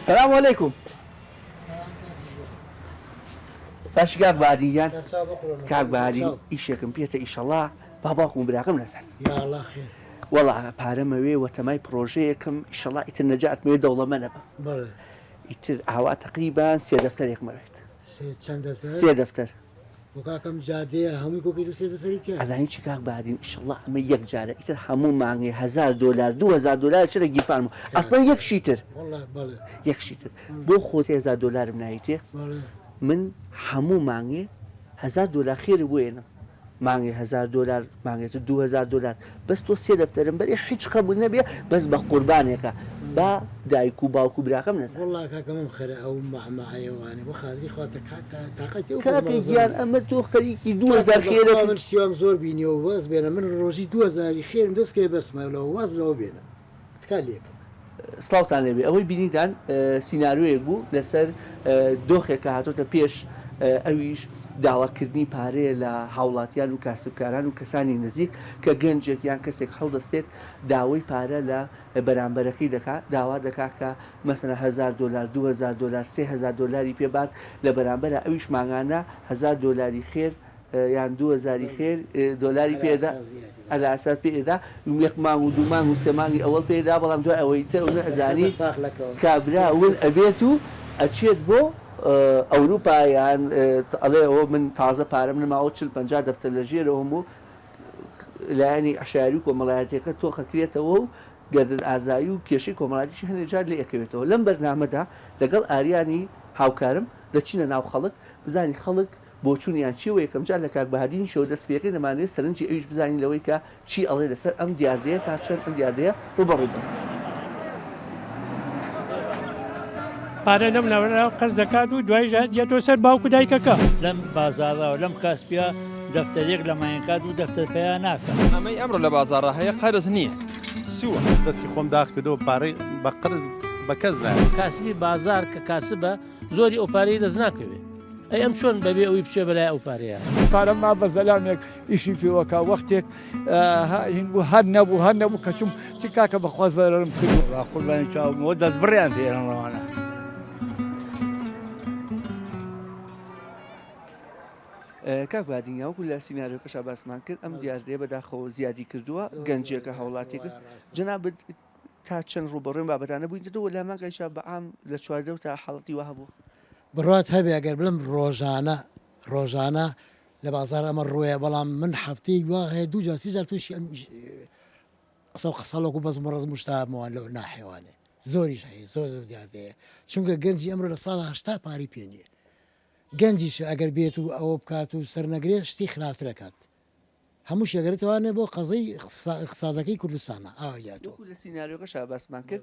سلام علیکم. باش کاک بادیان کاک بادی ئیشێکم پێێتە ئیشەڵا با باوکم براکەم نەزان وەڵا پارەمەوێ وەتەمای پرۆژەیەکم ئیشەڵا ئیتر نەجاتمێ دەوڵەمەنە بە ئیتر ئاوا تقریبان 3 دەفتەرێکمەوێت 3 دەفتەر وكاكم جادية همي كوكي سيدة فريكا ئەزانی چی کاک بادین ئیشەڵا ئەمە یەک جارە ئیتر هەموو مانگی $1000 $2000 چرە گیرفانم ئەسڵەن یەکشیتر والله بالي یەکشیتر بۆ خۆ $3000 نایتێ بالي من هەموو مانگێ $1000 خێری بۆێنم مانگی $1000 مانگێت $2000 بەس تۆ 3 دەفتەرم بەری هیچ خەمون نەبێ بەس بە قوربانێکە با دایک و باوکو براکەم نەزان والله كاكم خير او مع عيواني وخاذي خواتك طاقتي کاکە گیان ئەمە تۆ خەریکی 2000 خێرە من شتیوام زۆر بینی و واز بێنە من ڕۆژی 2000 خێرم دەستکەی بەسمە لەوە واز لەوە بێنە تکال لێکم سڵاوتان لێبێ ئەوەی بینیدان سینناروەیەک بوو لەسەر دۆخێکە هاتۆتە پێش ئەویش داواکردنی پارەیە لە هاوڵاتیان و کاسبکاران و کەسانی نزیک کە گەنجێکیان کەسێک هەڵدەستێت داوای پارە لە بەرامبەرەکەی دەکات داوا دەکات کە مەسەنە $1000 $2000 $3000 پێبات لە بەرامبەرە ئەویش ماگانە $1000 خێر یان 2000 خێر دۆلاری پێدا ئەلاسات پێدا یەک مانگ و دوو مانگ و سێ مانگی ئەوەڵ پێدا بەڵام دوای ئەوەی تر ئەزانی کابرا ون ئەبێت و ئەچێت بۆ ئەوروپا یان ئەڵێ ئەوە من تازە پارەم نماوە 40-50 دەفتەر لە ژێرەوە هەموو لایەنی عشاری و کۆمەڵایەتەکە تۆخەکرێتەوە و گەردن ئازایی و کێشەی کۆمەڵایەتیشی هەندێک جار لێ ئەکەوێتەوە لەم بەرنامەدا لەگەڵ ئاریانی هاوکارم دەچینە ناو خەڵک بزانی خەڵک بۆچوونیان چی و یەکەم جار لە کاک بەهادین شەوە دەست پێەکەی دەمانوێت سەرنجی ئەویش بزانین لەوەی کە چی ئەڵێ لەسەر ئەم دیاردەیە تا چەند ئەم دیاردەیە ڕوبەڕوو بن. پارە لەم ناوەرا قەرز دەکات و دوای ژات دێتۆ سەر باوکو دایکەکە لەم بازاڕەوە لەم کاسپیا دەفتەرێک لە ماینکات و دەفتەر پێیان ناکەن ئەمەی ئەمڕۆ لە بازاڕە هەیە قەرز نییە سووە دەستی خۆم داخکردەوە پارەی بە قرز بە کەس دا کاسبی بازار کە کاسبە زۆری ئەو پارەی دەست ناکەوێت ئەی ئەم چۆن بەبێ ئەوی بچێ بەلای ئەو پارەیە پارەم ما بە زەلامێک ئیشی پێوەکە وەختێک هین بوو هەر نەبوو کەچوم چی کاکە بەخوا زەرم کردو قوربانی چاومەوە دەست بڕیان پێێنەوەوانە کاک بادینیاوەکو لە سینناریۆکەشا باسمان کرد ئەم دیاردەیە بەداخەوە زیادی کردووە گەنجێکە هاوڵاتێکە جەنابەت تا چەند ڕوبەڕووی بابەتانە بووینەوە لاماگەیشا بەعام لە 14 تا حاڵەتی وا هەبوو بڕات هەبێ ئەگەر بڵم ڕۆژانە لە بازار ئەمە ڕوەیە بەڵام من هەفتەی وا هەیە دوو جا 30 تووشی قسە و قسەڵک و بەزم ڕز مشتامەوان لەو ناحێوانێ زۆریش هەیە زۆر دیاردەیە چونکە گەنجی ئەمڕۆ لە ساڵ 80 پاری پێ نییە گەنجیش ئەگەر بێت و ئەوە بکات و سەرنەگرێ شتی خراپترەکات هەموو شێگەرێتوانێ بۆ قەزەی اقتصادەکەی کوردستانە ئاویاتۆ لە سینناریۆکەشا باسمان کرد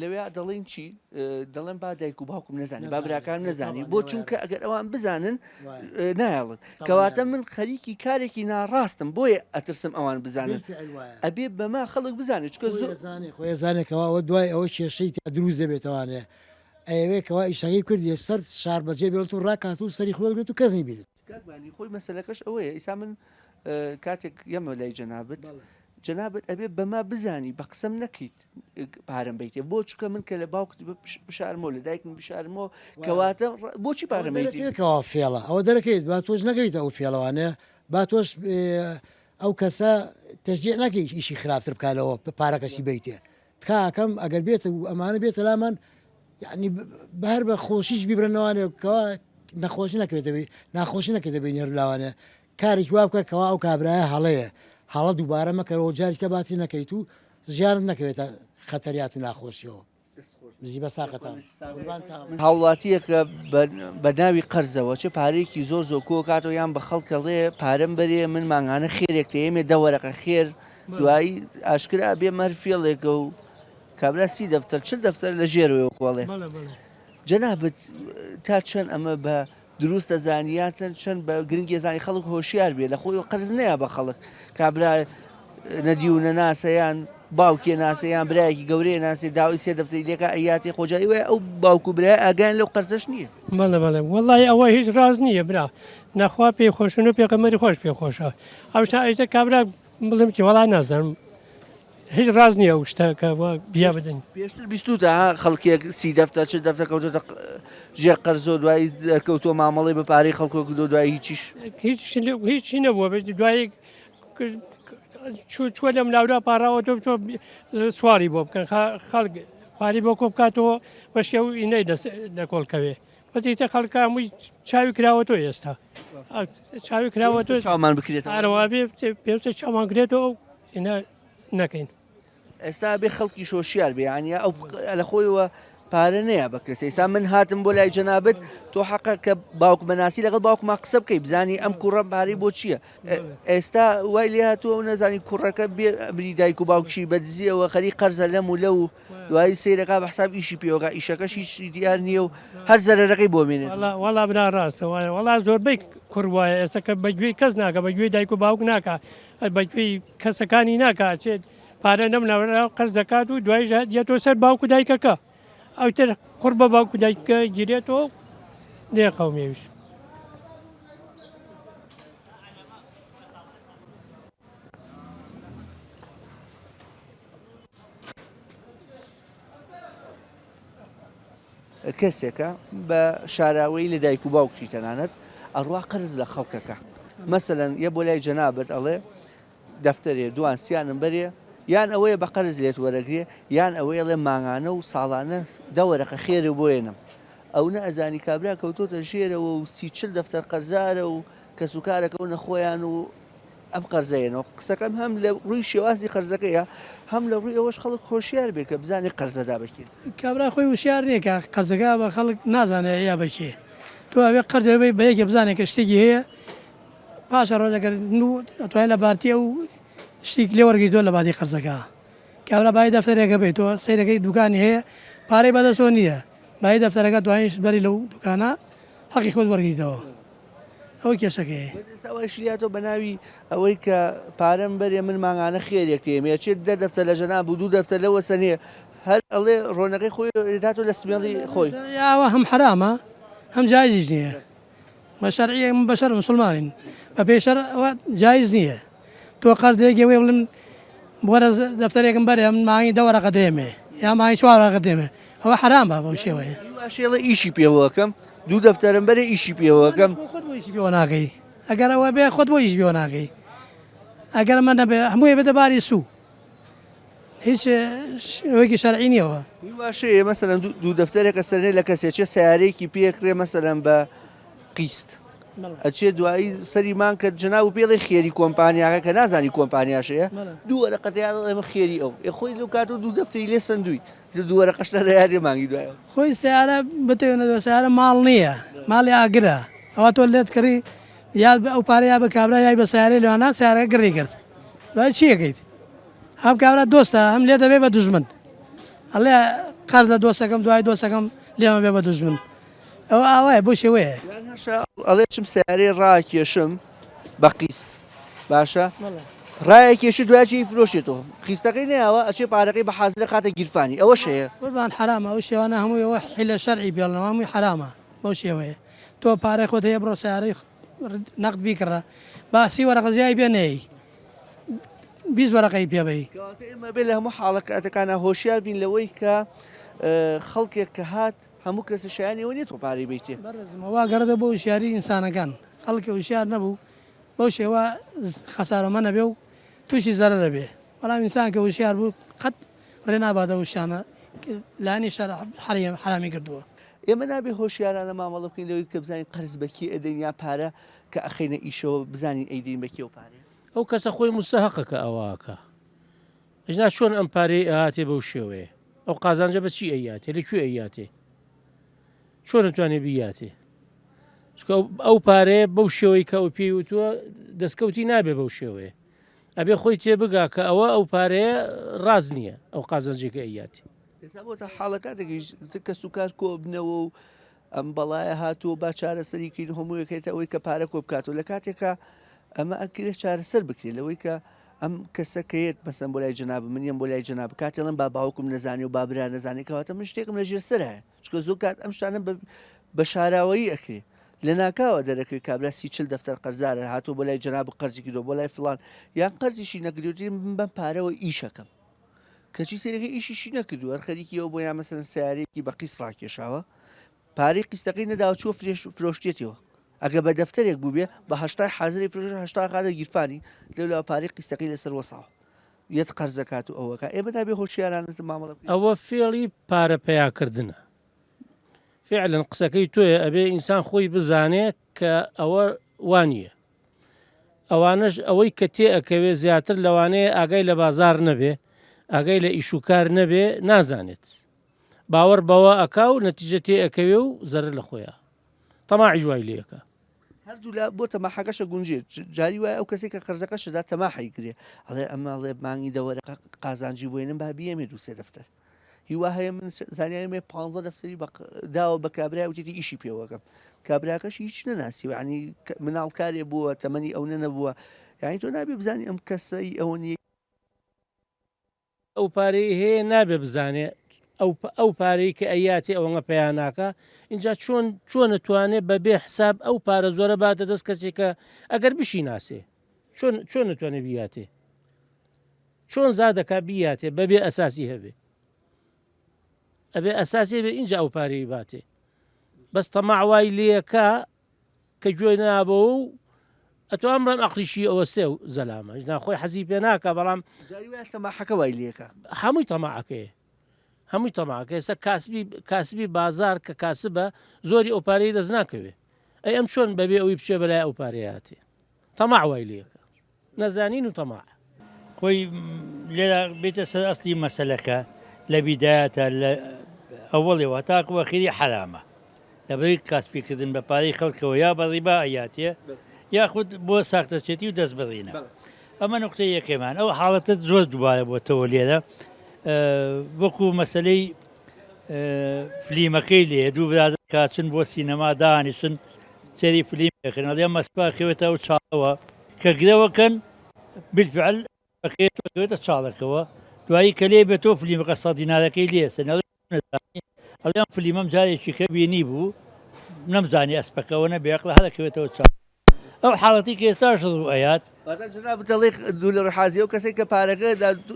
لەوێ دەڵێن چی دەڵێن با دایک و باوکم نەزانانی با براکان نەزانی بۆ چونکە ئەگەر ئەوان بزانن نایڵن کەواتە من خەریکی کارێکی ناڕاستم بۆیە ئەترسم ئەوان بزانن ئەبێ بەما خەڵک بزانێت چکە زۆر خۆی زانێکەوە دوای ئەوە کێشەی دروست دەبێتوانێ ئەوەیەکەوە ئیشاگی کردی سەر شار بەجێ بێت و ڕاکات و سەری خۆلگرێت و کەسنی بیرێت خۆی مەسەلەکەش ئەوەیە ئیسا من کاتێک یەمە لای جەنابەت ئەبێ بەما بزانی بە قسەم نەکەیت پارەم بیتێ بۆ چکە من کە لە باوکت بشارمەوە لە دایکم بشارمەوە کەواتە بۆچی پارەمەیتەوە فێڵە ئەوە دەرەکەیت با تۆش نەکەیت ئەو فێڵەوانەیە با تۆش ئەو کەسە تەشجێ نەکەی ئیشی خراپتر بکالەوە پارەکەشی بیتێ تکاکەم ئەگەر بێت و ئەمانە بێتە لامان یعنی بەر بە خۆشیش بیبرنەوانێکەوە نەخۆشی نەکەوێتەوەی ناخۆشی نەکەێتەبێ نێرلاوانێ کارێکی وا بکە کەوا ئەو کابراایە هەڵەیە هەڵە دووبارە مەکەەوە جاریکە باتی نەکەیت و ژیانت نەکەوێتە خەتەریات و ناخۆشیەوە بزی بە ساقەتان هاوڵاتیەکە بە ناوی قەرزەوە چه پارێکی زۆر کۆ کاتەوە یان بە خەڵکەڵێ پارەم بەرێ من ماگانە خێرێک تێمێ دەوەرەکە خێر دوایی ئاشکرا بێ مەرفێڵێکە و کابرا 30 دەفتەر 40 دەفتەر لە ژێرەوە کۆڵێ جەنابەت تا چەند ئەمە بە دروستە زانیاتن چەند بە گرنگی زانی خەڵک هۆشیار بێ لە خۆی قرز نەیە بە خەڵک کابرا نەدی و نەناسەیان باوکێ ناسەیان برایەکی گەورەیە ناسی داوای 3 دەفتەری لێکە ئەیاتی خۆجایی وایە ئەو باوکو برای ئاگیان لەو قەرزەش نییە بەڵێ وەڵی ئەوە هیچ ڕاز نییە برا نەخوا پێی خۆشن و پێغەمبەری خۆش پێ خۆشە ئەو شتا ئەیتە کابرا بڵێم چی وەڵا نازانم هیچ ڕاز نییە ئەو شتە کە بیا بدەین پێشتر بیستوتە خەڵکێک سی دەفتە چ دەفتە کەوتۆتە ژێ قەرزۆ دوایی دەرکەوتۆ مامەڵی بە پارەی خەڵکۆ کردو دوای هیچیش هیچی نەبووە بەش دوایی چوە لەم لاورا پاراوە تۆ سواری بۆ بکەن خەڵک پاری بۆ کۆ بکاتەوە بەشکە و ئینەی دەکۆڵکەوێ بەتیتە خەڵکە هەمووی چاوی کراوە تۆ ئێستا چاوی کراوە تۆ چاومان بکرێت ئارەوە بێ پێوتە چاوان کرێتەوە ئینە نەکەین ئێستا بێ خەڵکی شۆشیار بێیانە ئەو لە خۆیەوە پارە نەیە بە کەس ئێستا من هاتم بۆ لای جەنابەت تۆ حەقە کە باوک بەناسی لەگەڵ باوکما قسە بکەی بزانی ئەم کوڕە پارەی بۆ چییە ئێستا وای لێ هاتووە و نەزانی کوڕەکە بری دایک و باوکشی بەدزیەوە خەری قەرزە لەم و لە و دوایی سیرەکە بە حساب ئیشی پێوەگا ئیشەکەش هیچ دیار نییە و هەر زەرەرەکەی بۆ مێنێت وەڵا برا ڕاستە وایە وەڵا زۆربەی کوڕ وایە ئێستا کە بەگوێی کەس ناکە بەگوێی دایک و باوک ناکە بەگوێی کەسەکانی ناکاتێت پارە نەمناوە قەرز دەکات و دوای دێتۆ سەر باوک و دایکەکە ئەوتر قڕ بە باوک و دایکە گیرێتەوە دێ قەومێویش کەسێکە بە شاراوەی لە دایک و باوکشی تەنانەت ئەڕوا قەرز لە خەڵکەکە مەسەلەن یە بۆ لای جەنابەت ئەڵێ دەفتەرێ دوان سییانم بەرێ یان ئەوەیە بە قەرز لێت وەرەگرێ یان ئەوەیە لێ ماغانە و ساڵانە دەوەرەقە خێرە بۆێنم ئەو نە ئەزانی کابرا کەوتۆتە ژێرەوە و سیچل دەفتەر قەرزارە و کەسوکارەکە و نەخۆیان و ئەم قەرزەیەنەوە قسەکەم هەم لە ڕووی شێوازی قەرزەکەیە هەم لە ڕووی ئەوەش خەڵک خۆشیار بێ کە بزانێ قەرزەدا بکرێت کابرا خۆی وشیار نییە کە قەرزەکە بە خەڵک نازانێت یا بکێ تۆ ئەوێ قەرزەبەی بە یەکێ بزانێت کە شتێکی هەیە پاشە ڕۆژەکە ئەتوانێت لە بارتیە و شتێک لێ وەرگیتۆ لە بادی قەرزەکە کابرا باید دەفتەرێکە بێت تۆ سیرەکەی دوکانی هەیە پارەی بەدەستۆ نییە باید دەفتەرەکە توانیش بەری لەو دوکانە حەقی خۆت وەرگیتەوە ئەوە کێشەکەی ئەوەی شریاتۆ بە ناوی ئەوەی کە پارەم بەرێ من ماغانە خێرێک تێمێ چێت دەفتە لە ژەنا بوو دوو دەفتە لەوە سەنێ هەر ئەڵێ ڕۆنەکەی خۆی داتۆ لە سمێڵی خۆی یاوە هەم حرامە هەم جایزیش نییە بە شەرعی من بەشەر مسلمانین بە پێشەر ئەوە جایز نییە تۆ قەرزێکەوەی بڵم بۆرە دەفتەرێکم بەرێ من ماهی دەوەرەقە دێمێ یا ماهی چوارەقە دێمێ ئەوە حرام بە بەو شێوەیە شێڵە ئیشی پێوەکەم دوو دەفتەرم بەرێ ئیشی پێوەکەم خۆت بۆ ئیشی پێوە ناکەی ئەگەر ئەوە بێ خۆت بۆ ئیش پێوە ناکەی ئەگەر من نەبێ هەمووی بێتە باری سوو هیچ شێوەیەکی شەرعی نییەوە واشەیە مەسەلەن دوو دەفتەرێکە سەرێ لە کەسێکە سیارەیەکی پێکرێ مەسەلەن بە قیست ئەچێ دوایی سەریمان کە جناو پێڵی خێری کۆمپانیاکە کە نازانی کۆمپانیاشەیە دووەرە قەتیان ئێمە خێری ئەو خۆی لەو کات و دوو دەفتەری لێ سندووی دووەرە قەش لە ڕێیادێ مانگی دوایە خۆی سیارە بتێنە سیارە ماڵ نییە ماڵی ئاگرە ئەوە تۆ لێت کردی یا ئەو پارەیە بە کابرا یای بە سیارەی لەوانە سیارەکە گڕی کرد دوای چیەکەیت هەم کابرا دۆستە هەم لێ دەبێ بە دوژمن ئەڵێ قەرز لە دۆستەکەم دوای دۆستەکەم لێمە بێ بە دوژمن ئەوە ئاوایە بۆ شێوەیە ئەڵێ چم سیارەی ڕاکێشم بە قیست باشە ڕایەکێشی دوایکی فرۆشێتەوە قیستەکەی نەیەوە ئەچێ پارەکەی بە حازرە خاتە گیرفانی ئەوە شەیە قوربان حرامە ئەو شێوانە هەمووی ئەوە حیلە شەرعی پێڵنەوە هەمووی حرامە بەو شێوەیە تۆ پارەی خۆت هەیە بڕۆ سیارەی نەقد بیکڕە باسی وەرەقە زیای بێنەی 20 وەرەقەی پێبەی ئێمە بێ لە هەموو حاڵەکەتەکانە هۆشیار بین لەوەی کە خەڵکێک کە هات هەموو کەسە شایانەوە نیێت و پارەی بیتێ وا گەڕدە بۆ وشیاری ئینسانەکان خەڵکی وشیار نەبوو بەو شێوە خەسارەمە نەبێ و تووشی زەرەرە بێ بەڵام ئینسان کە وشیار بوو قەت ڕێنابادە وشانە لانی شەر حرامی کردووە ئێمە نابێ هۆشیارانە مامەڵە بکەین لەوەی کە بزانین قەرز بەکی ئەدەین یا پارە کە ئەخینە ئیشەوە بزانین ئەیدین بەکێ و پارێ ئەو کەسە خۆی مستەحقەکە ئەوواکە ئەجنا چۆن ئەم پارەی ئاهاتێ بەو شێوەیە ئەو قازانجە بە چی ئەیاتێ لەکوێ ئەیاتێ چۆن نتوانێت بیاتێ ئەو پارەیە بەو شێوەی کە ئەو پێی وتووە دەستکەوتی نابێ بەو شێوەیە ئەبێ خۆی تێبگا کە ئەوە ئەو پارەیە ڕاز نییە ئەو قازانجێکە ئەیاتی ئێستا بۆتە حاڵەکاتێکی کە سوکار کۆ بنەوە و ئەم بەڵایە هاتووە با چارەسەریکەین هەموویەکەیتە ئەوەی کە پارە کۆ بکاتەوە لە کاتێکە ئەمە ئەکرێت چارەسەر بکرێت لەوەی کە ئەم کەسەکەیت بەسم بۆ لای جناب منیم بۆ لای جناب کاتێڵم با باوکم نەزانانی و بابرا نەزانانی کەواتە من شتێکم لە ژێر سەرە چکە زۆر کات ئەم شتانە بە شاراوەیی ئەکرێ لە ناکاوە دەرەکەی کابرا سی40 دەفتەر قەرزارە هاتوو بۆ لای جناب قەرزێکی دۆ بۆ لای فلان یان قەرزیشی نەگرێتی من بەم پارەوە ئیشەکەم کەچی سێرەکە ئیشیشی نەکردووە خەریکیەوە بۆ یا مەسەن سیارێکی بە قیس ڕاکێشاوە پارەی قیستەکەی نەداوە چوە فرۆشتێتەوە ئەگە بە دەفتەرێک بوو بێ بە هەشتای حازری فرۆش هەشتا قادە گیرفانی لەلا پارەی قیستەکەی لەسەر وەساوە یەت قەرزەکات و ئەوەکە ئێمە نابێ هۆشیارانت مامەڵە ئەوە فێڵی پارە پیاکردنە فعلەن قسەکەی تۆیە ئەبێ ئینسان خۆی بزانێت کە ئەوە وانە ئەوانش ئەوەی کە تێ ئەکەوێ زیاتر لەوانەیە ئاگای لە بازار نەبێ ئاگای لە ئیشوکار نەبێ نازانێت باوەڕ بەوە ئەکا و نەتیجە تێ ئەەکەوێ و زەرر لە خۆیان تەماعی جوای لەکە هەردوو لە بۆ تەماحەکەشە گونجێت جاری وایە ئەو کەسێک کە قەرزەکەشدا تەماحی کرێ ئەڵێ ئەمەڵێ مانگی دەوەرەکە قازانجی بۆێنم با بیەمێ دو سێ دەفتەر هیوا هەیە من زانیارمێ 15 دەفتەری داوە بە کابرای وتێتی ئیشی پێوەکەم کابراکەش هیچ نەناسیوە عنی مناڵکارێ بووە تەمەنی ئەو نەبووە یانی تۆ نابێ بزانانی ئەم کەسەی ئەوە نیە ئەو پارەی هەیە نابێ بزانێ ئەو پارەی کە ئەیاتی ئەوەنگە پەیاناکە اینجا چۆن نتوانێت بەبێ حساب ئەو پارە زۆرە باتە دەست کەسێکە ئەگەر بشی ناسێ چۆن نتوانێت بیاتێ چۆن زادەکە بیاتێ بەبێ ئەساسی هەبێ ئەبێ ئەساسی بێ اینجا ئەو پارەی باتێ بەس تەماعوای لێەکە کە گوێ نابەوە و ئەتوان بڵێم ئەقلیشی ئەوە سێ و زەلامە ناخۆی حەزی پێ ناکە بەڵام تەماحەکە وای لێەکە هەمووی تەماعەکەیە هەمووی تەماعەکە ئێستا کاسبی بازار کە کاسبە زۆری ئەو پارەی دەست ناکەوێ ئەی ئەم چۆن بەبێ ئەوی بچێ بەلای ئەو پارەیەاتێ تەماع وای لێەکە نەزانین و تەماع خۆی لێرا بێتە سەر ئەسلی مەسەلەکە لە بیدایەتە لە ئەوڵێەوە تاکووە خێری حرامە لەبەری کاسبیکردن بە پارەی خەڵکەوە یا بە ڕیبا ئەیاتێ یاخود بۆ ساختەچێتی و دەست بڕینە ئەمە نقطەی یەکەمان ئەو حاڵەتت زۆر دووبارە بۆتەوە لێرە وەکو مەسلەی فلیمەکەی لێ دوو برادر کاچن بۆ سینەما دانیشن سێری فلیم دەکەن ئەڵێ مەسپاکەوێتە ئەو چاڵەوە کە گرەوەکەن بالفعل بەکەوێتە چاڵەکەوە دوایی کە لێ بێتەوە فلیمەکە 100 دینارەکەی لێسن ئەڵێم فلیمەم جارێکی کە بینی بوو نەمزانی ئەسپەکەەوە نەبێقلە هەرەکەوێتەوە چاڵ ئەو حاڵەتی کە ئێستاش ئەیات بتەڵێ دوو لە ڕحازیە و کەسێک کە پارەکە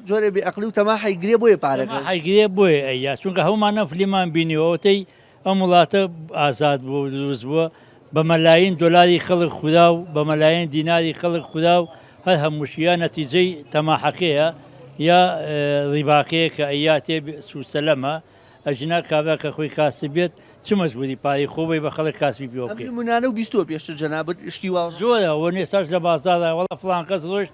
جۆرە بێ ئەقلی و تەماحی گرێ بۆیە پارەکە حیگرێ بۆیە ئەیا چونکە هەمومانە فلیمان بینیەوەتەی ئەم وڵاتە ئازاد بوو دروست بووە بە مەلاین دۆلاری خەڵک خودا و بە مەلاین دیناری خەڵک خودا و هەر هەمووشیە نەتیجەی تەماحەکەیە یا ڕیباکەیە کە ئەیاتێ سوسەلەمە ئەژنا کابراکە خۆی کاسی بێت چ مەجبوری پای خۆبی بە خەڵک کاسبی پێ بکەین منانە و 20 پێشتر جەنابەت شتی وا زۆرە وە نێستاش لە بازاردا وەڵا فڵان کەس ڕۆشت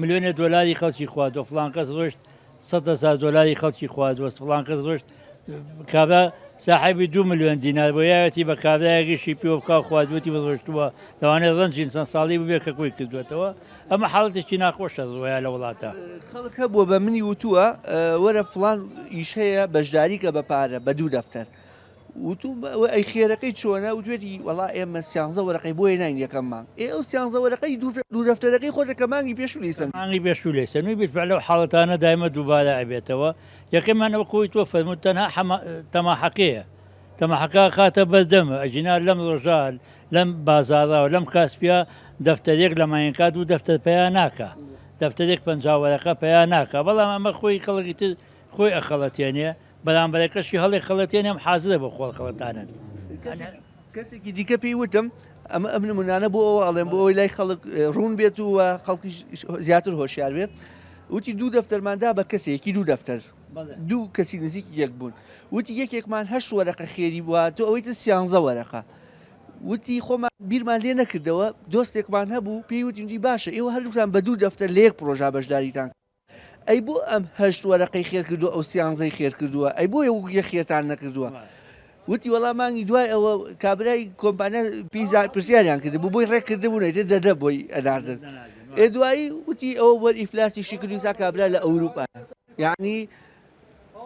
ملیۆنە دۆلاری خەڵکی خواردوە فڵان کەس ڕۆشت 100,000 دۆلاری خەڵکی خواردوە فڵان کەس ڕۆشت کابرا ساحبی 2 ملیۆن دینار بۆ یاوەتی بە کابراایەکیشی پێ بکە خواردوەتی بەڕۆشتووە لەوانەیە ڕەنجی ئینسان ساڵی ببێ کە کۆی کردوێتەوە ئەمە حاڵەتێکی ناخۆشە زۆیە لە وڵاتە خەڵکە بووە بە منی وتووە وەرە فڵان ئیش هەیە بەشداریکە بە پارە بە 2 دەفتەر ئەی خێرەکەی چۆنە و دوێتی وڵا ئێمە سیانزە وەرەقەی بۆیە نین یەکەم مانگ ئەو سیانزە وەرەقەی دوو دەفتەرەکەی خۆشەکە مانگی پێشوو لیسن مانگی پێشوو لێسەنووی بیرفع لەو حاڵەتانە دایمە دووبارە ئەبێتەوە یەکەمانەوە کۆی تۆ فەرمووت تەنها تەماحەکەیە تەماحەکە خاتە بەردەمە ئەژینا لەم ڕۆژال لەم بازاڕاوە لەم کاسپیا دەفتەرێک لە ماینکا دوو دەفتەر پێیان ناکە دەفتەرێک 50 وەرەقە پێیان ناکە بەڵام ئەمە خۆی خەڵکی تر خۆی ئەخەڵەتێنێ بەرامبەرەکەشی هەڵی خەڵەتێنێم حازرە بە خۆڵ خەڵەتانن کەسێکی دیکە پێی وتم ئەمە ئەم نمونانە بۆ ئەوە ئەڵێن بۆ ئەوی لای خەڵک ڕوون بێت و خەڵکی زیاتر هۆشیار بێت وتی دوو دەفتەرماندا بە کەسێکی دوو دەفتەر دوو کەسی نزیکی یەک بوون وتی یەکێکمان 8 وەرەقە خێری بووە تۆ ئەوەی تر 13 وەرەقە وتی خۆمان بیرمان لێ نەکردەوە دۆستێکمان هەبوو پێی وتی باشە ئێوە هەردووتان بە دوو دەفتەر لە یەک پرۆژا بەشداریتان ئەی بۆ ئەم 8 وەرەقەی خێر کردووە ئەو سیانزەی خێر کردووە ئەی بۆ یە خێتان نەکردووە وتی وەڵام مانگی دوای ئەوە کابرای کۆمپانیا پرسیاریان کرد بوو بۆی ڕێککردبوونێت دەدە بۆی ئەداردن دوایی وتی ئەوە وەرئیفلاسی کردوسا کابرا لە ئەوروپا یعنی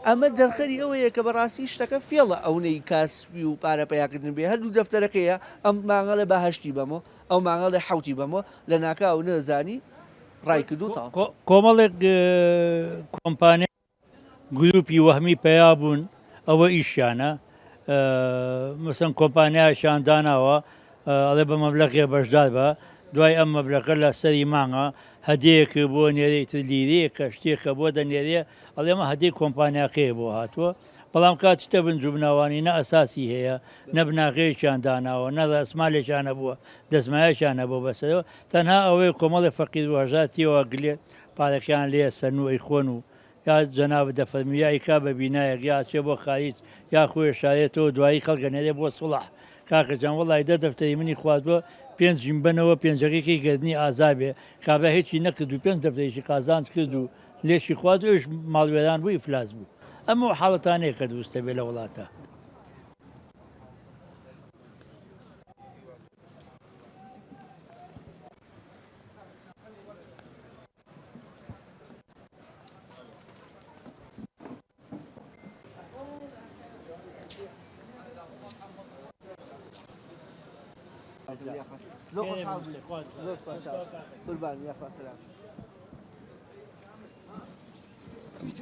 ئەمە دەرخەری ئەوەیە کە بەڕاستی شتەکە فێڵە ئەوەی کاسبی و پارە پیاکردن بێ هەردوو دەفتەرەکەیە ئەم ماغە لە بەهشتی بەمەوە ئەو ماغە لە حوتی بەمەوە لە ناکاو نەزانی ڕایکردو تا کۆمەڵێک کۆمپانیا گروپی وەهمی پیا بوون ئەوە ئیشیانە مەسەن کۆمپانیایشان داناوە ئەڵێ بە مەبلەغێ بەشدار بە دوای ئەم مەبلەغە لە سەری مانگە هەدەیەک بۆ نێرەی لیرەیەکە شتێکە بۆ دەنێرێ ئەڵێمە هەدەی کۆمپانیاکەیە بۆ هاتووە بەڵام کاتی تە بنج و بناوانی نە ئەساسی هەیە نە بناغەیەکیان داناوە نە ئەسمالێکیانە بووە دەزمایەکیانە بۆ بەسەرەوە تەنها ئەوەی کۆمەڵی فەقیر وەژاتیەوە گلێت پارەکەیان لێ سەرنووی خۆن و یا جەناب دەفەرمیایی کا بە بینایەک یا چێ بۆ خاریج یا خۆی شارێتەوە دوایی خەڵکە نێرێ بۆ سوڵح کاکەجان وەڵی دەفتەری منی خواردووە پێنج بنەوە پێنجەکەی گردنی ئازابێ کابرا هیچی نەکرد و پێنج دەفتەرێکی قازانج کرد و لێشی خوارد و ئێش ماڵوێران بوو ئیفلاس بوو ئەمە حاڵەتانەیە کە دروستە بێ لە وڵاتە.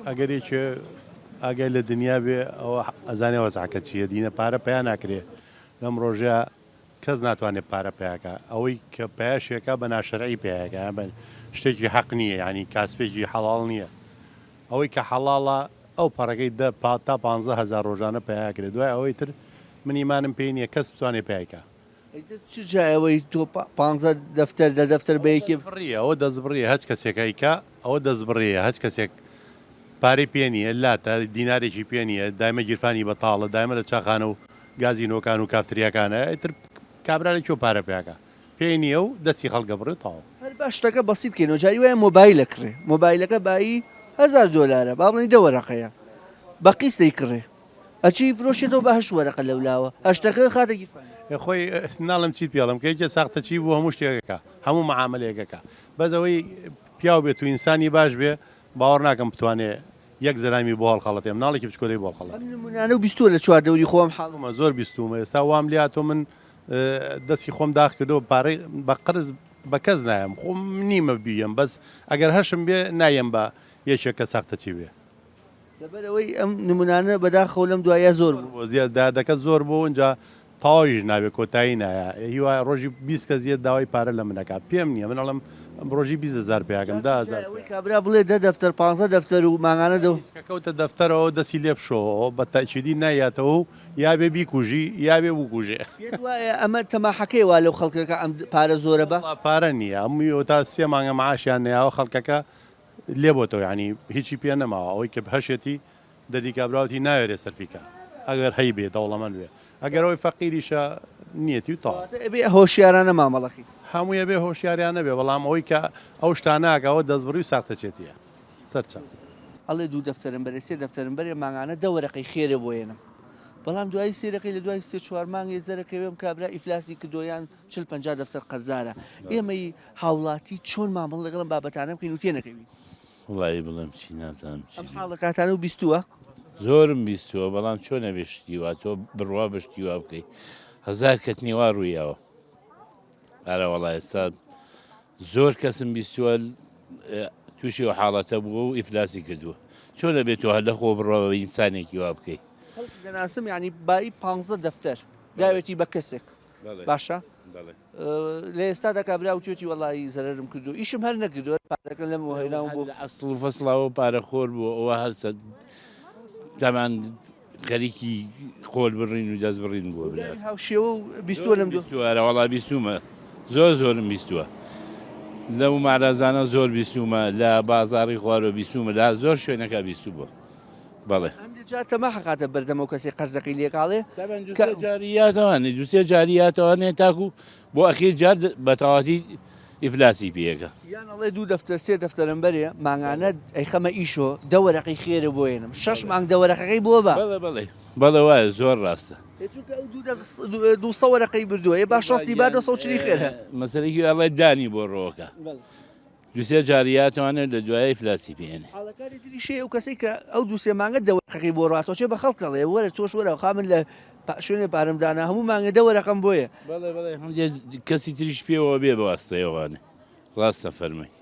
ئەگەرێکی ئاگای لە دنیا بێ ئەوە ئەزانێ وەزعکە چیە دینە پارە پیا ناکرێ لەم ڕۆژەیە کەس ناتوانێت پارە پیاکە ئەوەی کە پێشێکە بە ناشرعی پیاەکە بە شتێکی حەق نییە ینی کاسپێکی حەڵاڵ نییە ئەوەی کە حەڵاڵە ئەو پارەکەی تا 15,000 ڕۆژانە پیاکرێت دوای ئەوەی تر منیمانم پێی نییە کەس بتوانێت پیاکە چ جایەوەی تۆ 15 دەفتەر لە دەفتەر بەیەکی بڕیە ئەوە دەستبڕیە هەچ کەسێکیکە ئەوە دەستبڕیە هەچ کەسێک پارەی پێ نییە لاتە دینارێکی پێ نییە دایمە گیرفانی بەتاڵە دایمە لە چاخانە و گازینۆکان و کافتریاکانە ئیتر کابرای چۆ پارە پیاکە پێی نییە و دەستی خەڵگە بڕێت تاوە هەر باش شتەکە بەسیت کەینەوە جاری وایە مۆبایلە کڕێ مۆبایلەکە بایی 1000 دلارە با بڵێن 10 وەرەقەیە بە قیستەی کڕێ ئەچی فرۆشێتەوە بە 8 وەرەقە لەولاوە هەشتەکە خاتە گیرفانی خۆی ناڵم چیت پێڵم کەیکە ساختە چی بوو هەموو شتێکەکە هەموو مەعاملەیەکەکە بەزەوەی پیاو بێت و ئینسانی باش بێ باوەڕ ناکەم بتوانێت یەک زەرامی بۆ هەڵخەڵەتێم ناڵێکی بچکۆلەی بۆ خەڵەت نمونانە و بیستوە لە چواردەوری خۆم حاڵمە زۆر بیستومە ئێستا وام لاتۆ من دەستی خۆم داخ کردەوە پارەی بە قرز بە کەس نایم خۆم نیمە بیەم بەس ئەگەر هەشم بێ نایم بە یەکێکە ساختە چی بێ لەبەرەوەی ئەم نمونانە بەداخەوە لەم دوایە زۆر بوو زیاددادەکە زۆر بۆ اینجا تاوایش نابێت کۆتایی نایە هیوای ڕۆژی 20 کە زیاد داوای پارە لە منەکە پێم نییە من ئەڵم ڕۆژی 20,000 پیاکەم 10,000 کابرا بڵێ 10 دەفتەر 15 دەفتەر و ماغانە کەوتە دەفتەرەوە دەسی لێ بشۆ بە تاچیدی نایاتەوە یا بێ بیکوژی یا بێ بکوژێ ئەمە تەماحەکەی وا لەو خەڵکەکە ئەم پارە زۆرە بە پارە نییە ئەموو تا 3 مانگە معاشیان نەیەوە خەڵکەکە لێ بۆتەوە ینی هیچی پێ نەماوە ئەوەی کە هەشێتی دەدی کابراوتی ناوێرێ سەرفیکە ئەگەر هەی بێ دەوڵەمەند بێ ئەگەر ئەوەی فەقیریشە نیەتی و تا بێ هۆشیارانە مامەڵەکەی هەموویە بێ هۆشیاریان نەبێ بەڵام ئەوەی کە ئەو شتاناکەەوە دەستبڕی و ساختە چێتیە سەرچە ئەڵێ 2 دەفتەرم بەرە 3 دەفتەرم بەرێ ماغانە 10 وەرەقەی خێرە بۆێنم بەڵام دوای سێرەکەی لە دوای 3-4 مانگی زەرەکەوێم کابرا ئیفلاسی کردۆیان 40-50 دەفتەر قەرزارە ئێمەی هاوڵاتی چۆن مامەڵ لەگەڵم بابەتانە بکەین و تێنەکەوی وڵی بڵم چی نازانم ئەم حاڵەکاتانە و بیستووە زۆرم بیستووە بەڵام چۆنە بێشتیوە تۆ بڕوا بەشتیوا بکەیت 1000 کەت نیوا ڕوویەوە ئارە وڵای ئێستا زۆر کەسم بیستووە تووشی و حاڵەتە بووە و ئیفلاسی کردووە چۆنە بێت تۆ هەلە خۆ بڕەوە ئینسانێکی وا بکەیت دەناسم ینی بای 15 دەفتەر داوێتی بە کەسێک باشە لە ئێستا دەکبرا و توێتی وڵی زەرم کردو ئیشم هەر نەکردو پارەکە لەم وهێناو بۆ ئەسڵ و فەسڵاوە پارەخۆر بوو ئەوە هەرسە دەمان خەریکی خۆل بڕین و دەست بڕین بووە هاوشێوە و بیستووە لەم دووارە وڵا بیستومە زۆر زۆرم بیستووە لەو مارازانە زۆر بیستومە لە بازاری خوارە بیستومە لا زۆر شوێنەکە بیستووە بەڵێ تەما حقاتە بەردەمە کەسی قەرزەکەی لێکاڵێ جاریاتەوانێ دووسێ جاریاتەوانێ تاکو بۆ ئەخیر جار بەتەواتی ئیفلاسی پێەکە یانەڵێ 2 دەفتەر 3 دەفتەرم بەرێ ماغانە ئەیخەمە ئیشۆ 10 وەرەقەی خێرە بۆێنم 6 مانگ 10 وەرەقەکەی بۆ بە بەڵێ وایە زۆر ڕاستە 200 وەرەقەی بردووە با شەستی با 240 خێرە مەسەرێکی ئەڵێ دانی بۆ ڕۆکە دووسێ جاریاتوانێت لە دوایە ئیفلاسی پێێنێ حاڵەکاری تریشێ و کەسی کە ئەو 2 مانگە 10 وەرەقەی بۆ ڕاتەوە چێ بە خەڵکەڵێ وەرە تۆش وەرە خامن لە شوێنێ پارەمدانا هەموو مانگە 10 وەرەقەم بۆیە کەسی تریش پێوە بێ بەواستەیەوانێ ڕاستە فەرمەی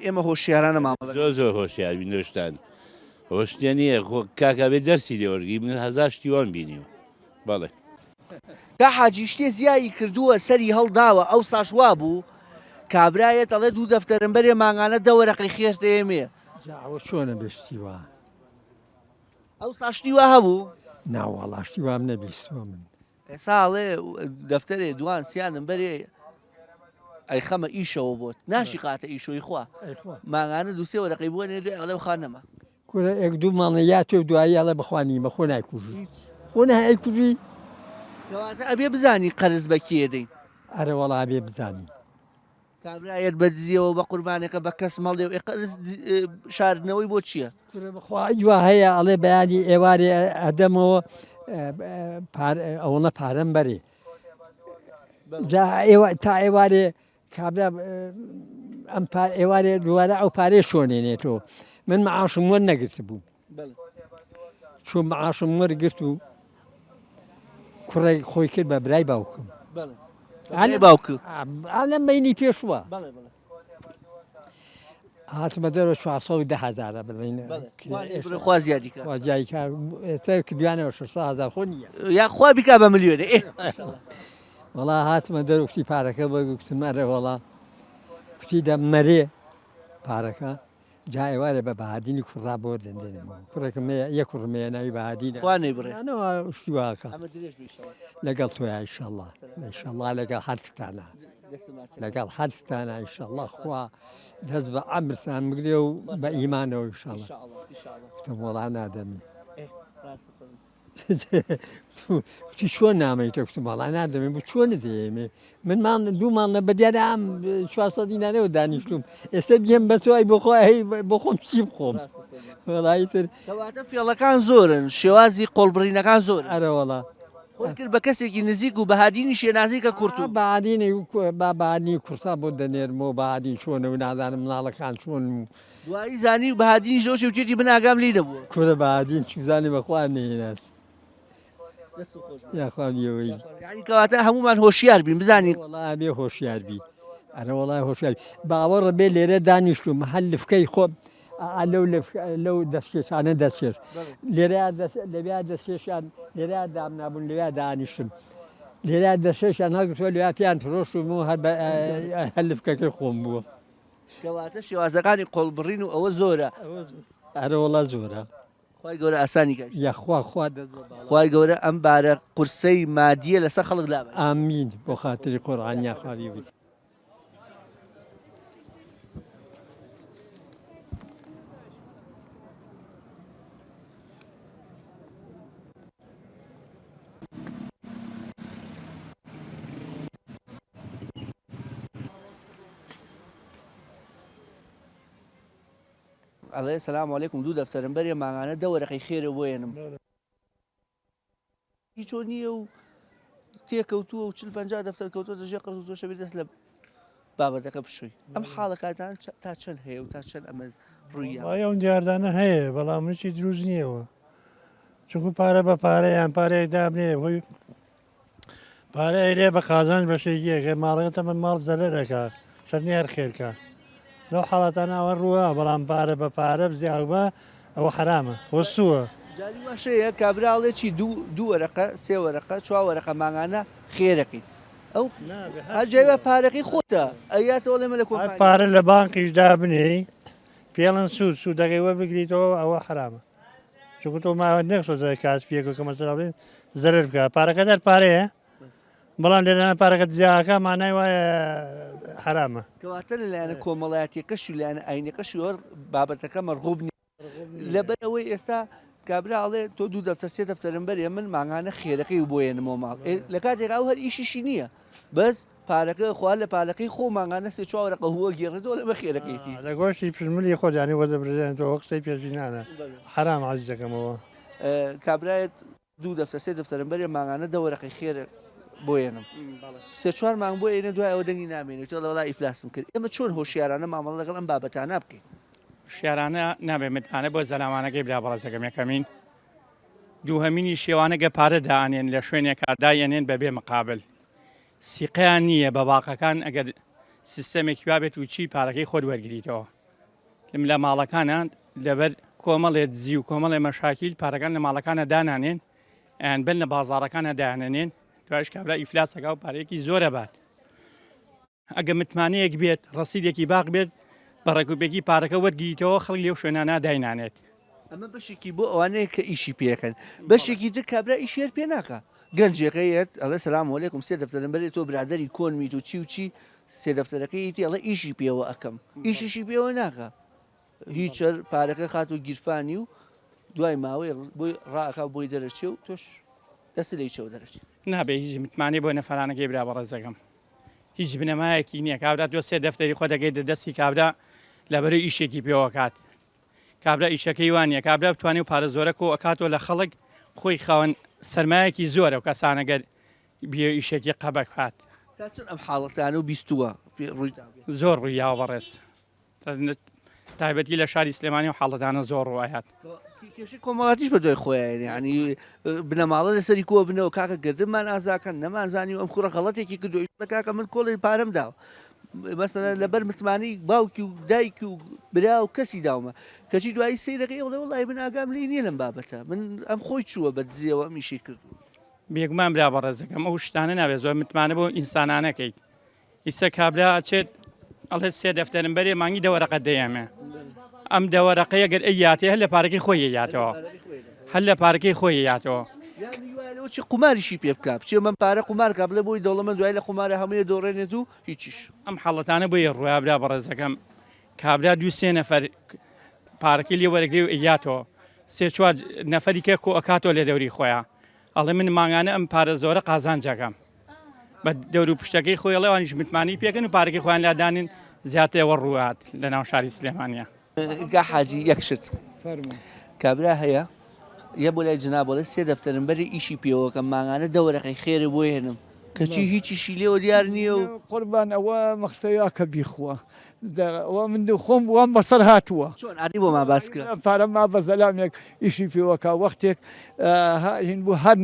ئێمە هۆشیارانە مامەڵە زۆر هۆشیار بین دۆشتان هۆشتێ نییە کاکە بێ دەرسی لێوەرگی من 1000 شتیوان بینیوە بەڵێ کا حاجی شتێ زیایی کردووە سەری هەڵداوە ئەو ساشوا بوو کابرایەت ئەڵێ دوو دەفتەرم بەرێ ماگانە دەوەرەقی خێر دەیەمێ ئەوە چۆنە بشتیوە ئەو ساشتیوە هەبوو ناوەڵاشتی وام نەبیستوە من ئێساڵێ دەفتەرێ دوان سیانم بەرێ ئەی خەمە ئیشەوە بۆت ناشی قاتە ئیشۆی خوا ماگانە دووسێ وەرەقی بووە نێ ئەڵێ خانەمە کورە ئەک دوومانە یا تۆ دوایی ئەڵە بخوانیمە خۆ نایکوژی خۆ نایکوژی کەواتە ئەبێ بزانی قەرز بە کێ دەین ئەرە وەڵا بێ بزانی کابرایەت بە دزیەوە بە قوربانێکە بە کەس مەڵێ قەرز شاردنەوەی بۆ چییە؟ خواجووە هەیە ئەڵێ بەیانی ئێوارێ ئەدەمەوە ئەوەنە پارەم بەرێ تا ئێوارێ کابرا ئەم ئێوارێ دووارە ئەو پارێ شۆنێنێتەوە من مەعاشم وەر نەگرت بوو چۆن مەعاشم وەرگرت و کوڕێک خۆی کرد بە برای باوکم باوکە ئالەم بینی پێشوە هاتمە دەرەوە 410,000 بڵین خوا زیادی ئێستا کردویانەوە 600,000 خۆ نییە یا خوا بیکا بە ملیۆنێ وەڵا هاتمە دەرەوەی پارەکە بەگوتمەرە وەڵا کوتی دەمەرێ پارەکە جا ئێوارە بە بەهادینی کوڕا بۆ دەندێنمەوە کوڕێکم یەک کوڕمەیە ناوی بەهادینە خوانەی بڕێ شتیواکە لەگەڵ تۆی ئایشەڵڵا ئایشەڵڵا لەگەڵ هەرتانە لەگەڵ هەرتانە ئایشەڵڵا خوا دەست بە ئەمرسان بگرێ و بە ئیمانەوە ئیشەڵڵا وتم وەڵا نادەمی وتی چۆن نامەیتە وتم وەڵا نادەمێ بوو چۆنت دێمێ من دوومان لە بەدیانە ئەم 400 دینارەوە دانیشتوم ئێستا بێم بە تۆ بۆ خۆم چی بخۆم وەڵایتر کەواتە فێڵەکان زۆرن شێوازی قۆڵبڕینەکان زۆر ئەرە وەڵا خۆی کرد بە کەسێکی نزیک و بەهادینی شێنازیکە کورت و بەهادینی کورتا بۆ دەنێرمەوە بەهادین چۆنە و نازانم مناڵەکان چۆن و دوایی زانی و بەهادینی ژۆ شێوتێتی بناگام لی دەبووە کورە بەهادین چزانانی بەخوا نێناس یاخوانیەوەی ینی کەواتە هەمومان هۆشیار بین بزانین وەڵا بێ هۆشیار بی ئەرە وەڵای هۆشیار باوەڕە بێ لێرە دانیشتوم هەل لفکەی خۆم لەو دەستکێشانە دەستێش لێرە دەستێشیان لێرە دامنابوون لێرە دانیشتم لێرە دەستێشیان هەڵگرتووە لێرە پیان فرۆشتم و هەر لفکەکەی خۆم بووە کەواتە شێوازەکانی قۆڵبڕین و ئەوە زۆرە ئەرە وەڵا زۆرە خی گەورە ئاسانی یاخوا خی گەورە ئەم بارە قورسەی مادیە لەسەر خەڵک لا ئامین بۆ خاتری قورئان یاخوای بێت ئەڵێ سەلام عەلەیکوم دوو دەفتەرم بەرێ ماگانە دەوەرەقەی خێرە بۆێنم هیچ نییە و تێکەوتووە و 40-50 دەفتەر کەوتۆ دەژێ قەرز و تۆشە بێ دەست لە بابەتەکە بشووی ئەم حاڵەکاتان تا چەند هەیە و تا چەند ئەمە ڕوویە ئەو جاردانە هەیە بەڵام منی دروست نییەوە چونکو پارە بە پارەیان پارەیەک دابنێ هۆی پارە ئەیرێ بە قازانج بەشێکیەکە ماڵەکەتە من ماڵ زەرەرەکە شەرنی هەر خێرکە لەو حاڵاتانە ئەوە ڕووە بەڵام پارە بە پارە بزیاوبە ئەوە حرامە وەسووە جاری واشەیە کابراڵێکی دوو وەرەقە سێ وەرەقە چوا وەرەقە ماگانە خێرەکەیت ئەو هەرجێوە پارەکەی خۆتە ئەیاتەوە لێمە لە کۆمپانیا پارە لە بانکیشدا بنێ پێڵەن سوودەکەی وەربگریتەوە ئەوە حرامە چونکو تۆ ماوە نەخۆ کاسپیەکە کە مەسەلا بڵێن زەرەر بکە پارەکە دەر پارەیە بەڵام لێرانە پارەکەت زیاکە مانای وایە حرامە کەواتە لەلایەنە کۆمەڵایەتیەکەش و لایەنە ئاینەکەشی وەر بابەتەکە مەرغوب نیە لەبەرەوەی ئێستا کابراڵێ تۆ دوو دەفتەر سێ دەفتەرم بەرێ من ماگانە خێرەکەی و بۆێنمەوە ماڵ لە کاتێک ئەو هەر ئیشیشی نییە بەس پارەکە خوا لە پارەکەی خۆ ماگانە سێ چاوەرەقە هووە گێڕێتەوە لەمە خێرەکەیتی لە گۆشتی پشملی خۆجانی وەدەبرێنەوە قسەی پێشینانە حرام عەزیز دەکەمەوە کابرایەت دوو دەفتەر سێ دەفتەرم بەرێ ماگانە دەوەرەقەی خێرە بۆێنم سێ چوار مانگ بۆ ئێنە دوای ئەوە دەنگی نامێنێت تۆ لەوڵای ئیفلاسم کرد ئێمە چۆن هۆشیارانە مامەڵە لەگەڵ ئەم بابەتانە بکەین شیارانە نابێ متمانە بۆ زەلامانەکەی بلا بەڵەزەکەم یەکەمین دووهەمینی شێوانەگە پارە دائنێن لە شوێنێکا دایەنێن بەبێ مقابل سیقیان نییە بە باقەکان ئەگەر سیستەمێکی وا بێت و چی پارەکەی خۆت وەرگریتەوە لە ماڵەکانان لەبەر کۆمەڵێ دزی و کۆمەڵێ مەشاکیل پارەکان لە ماڵەکانە دانانێن ئەیان بن لە بازاڕەکانە دایانێن دوایش کابرا ئیفلاسەکە و پارەیەکی زۆرە بات ئەگە متمانەیەک بێت ڕسیدێکی باق بێت بە ڕێکوپێکی پارەکە وەرگیتەوە خەڵک لێو شوێنانە داینانێت ئەمە بەشێکی بۆ ئەوانەیە کە ئیشی پێەکەن بەشێکی تر کابرا ئیشێر پێ ناکە گەنجەکەیت ئەڵێ سەلام عەلەیکوم سێ دەفتەرم بەرێت تۆ برادەری کۆنمیت و چی و چی سێ دەفتەرەکەیتی ئەڵێ ئیشی پێوە ئەەکەم ئیشیشی پێوە ناکە هیچ پارەکە خات و گیرفانی و دوای ماوەی بۆی ڕاکە بۆی دەرەچێ و تۆش دەست لەی چێو دەرەچێت نابێ هیچ متمانەی بۆ نەفەرانەکەی برا بە ڕێزەکەم هیچ بنەمایەکی نییە کابرا تۆ سێ دەفتەری خۆ دەگەیت دەستی کابرا لەبەرەوەی ئیشێکی پێوە کات کابرا ئیشەکەی وانە کابرا بتوانێت و پارە زۆرە کۆ ئەکاتەوە لە خەڵک خۆی خاوەن سەرمایەکی زۆرە و کەسانەگەر بێ ئیشێکی قەبەک هات تا چۆن ئەم حاڵەتانە و بیستووە زۆر ڕوویاوە بەڕێز تایبەتی لە شاری سلێمانی و حاڵەتانە زۆر ڕوایات کێشی کۆمەڵاتیش بە دوای خۆیان ینی بنەماڵە لەسەری کۆ بنەوە کاکە گردمان ئازاکەن نەمانزانی و ئەم کوڕە غەڵەتێکی کردو کاکە من کۆڵی پارەم داوە مەسەلەن لەبەر متمانی باوکی و دایکی و برا و کەسی داومە کەچی دوایی سەیرەکەی وڵێ وڵای من ئاگام لێ نییە لەم بابەتە من ئەم خۆی چووە بە دزیەوە ئەمیشی کردو بێگومان برا بە ڕێزەکەم ئەو شتانە نابێت زۆر متمانە بۆ ئینسانانەکەیت ئیسە کابرا چێت ئەڵێ سێ دەفتەرم بەرێ مانگی دەوەرەقەت دەیەمێ ئەم دەوەرەقەیە گەر ئەیاتێ هەر لە پارەکەی خۆی یاتەوە هەر لە پارەکەی خۆی یاتەوە چی قماریشی پێ بکات چێ من پارە قمار کا بڵێ بۆی دەوڵەمەند دوای لە قمارە هەموویە دۆڕێنێت و هیچیش ئەم حاڵەتانە بۆیە ڕویا برا بە ڕێزەکەم کابرا دوو سێ نەفەر پارەکەی لێ وەرەگری و ئەیاتەوە سێ چوار نەفەری کە کۆ ئەکاتەوە لە دەوری خۆیان ئەڵێ من ماگانە ئەم پارە زۆرە قازانجەکەم بە دەور و پشتەکەی خۆی ئەڵێوانیش متمانی پێکەن و پارەکەی خۆیان لادانین زیاترەوە ڕوات لە ناو شاری سلێمانیە گا حاجی یەکشت کابرا هەیە یە بۆ لای جنابڵێ سێ دەفتەرم بەری ئیشی پێوەکەم ماگانە دەوەرەقەی خێرە بۆ هێنم کەچی هیچیشی لێوە دیار نییە و قوربان ئەوە مەخسەیە کە بیخوە ئەوە من خۆم وام بەسەر هاتووە چۆن عادی بۆ ما باس کرد پارە ما بە زەلامێک ئیشی پێوەکە وەختێک هین بوو هەر